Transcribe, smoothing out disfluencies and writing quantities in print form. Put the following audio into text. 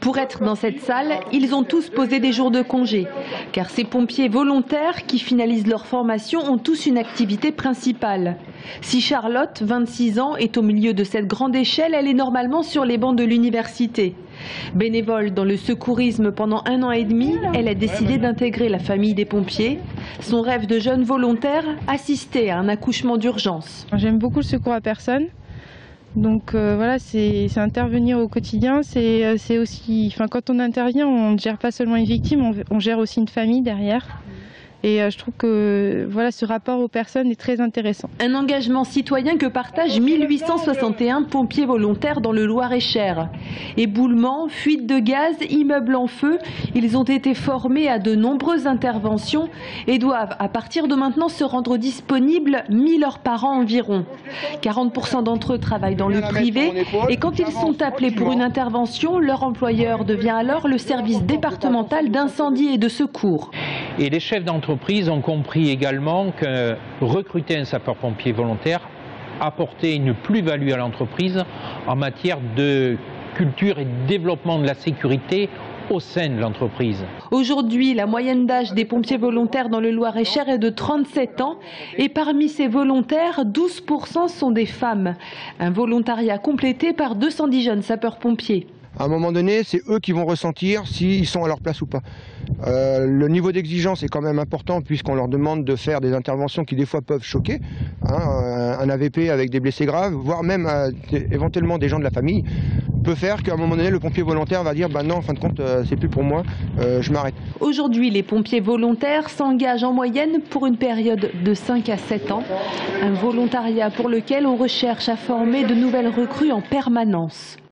Pour être dans cette salle, ils ont tous posé des jours de congé, car ces pompiers volontaires qui finalisent leur formation ont tous une activité principale. Si Charlotte, 26 ans, est au milieu de cette grande échelle, elle est normalement sur les bancs de l'université. Bénévole dans le secourisme pendant 1 an et demi, elle a décidé d'intégrer la famille des pompiers. Son rêve de jeune volontaire, assister à un accouchement d'urgence. J'aime beaucoup le secours à personne. Donc voilà, c'est intervenir au quotidien, c'est aussi, quand on intervient, on ne gère pas seulement une victime, on gère aussi une famille derrière. Et je trouve que voilà, ce rapport aux personnes est très intéressant. Un engagement citoyen que partagent 1861 pompiers volontaires dans le Loir-et-Cher. Éboulements, fuites de gaz, immeubles en feu, ils ont été formés à de nombreuses interventions et doivent à partir de maintenant se rendre disponibles 1000 heures par an environ. 40% d'entre eux travaillent dans le privé et quand ils sont appelés pour une intervention, leur employeur devient alors le service départemental d'incendie et de secours. Et les chefs d'entreprise ont compris également que recruter un sapeur-pompier volontaire apportait une plus-value à l'entreprise en matière de culture et de développement de la sécurité au sein de l'entreprise. Aujourd'hui, la moyenne d'âge des pompiers volontaires dans le Loir-et-Cher est de 37 ans et parmi ces volontaires, 12% sont des femmes. Un volontariat complété par 210 jeunes sapeurs-pompiers. À un moment donné, c'est eux qui vont ressentir s'ils sont à leur place ou pas. Le niveau d'exigence est quand même important puisqu'on leur demande de faire des interventions qui des fois peuvent choquer. Un AVP avec des blessés graves, voire même éventuellement des gens de la famille, peut faire qu'à un moment donné, le pompier volontaire va dire « non, en fin de compte, c'est plus pour moi, je m'arrête ». Aujourd'hui, les pompiers volontaires s'engagent en moyenne pour une période de 5 à 7 ans. Un volontariat pour lequel on recherche à former de nouvelles recrues en permanence.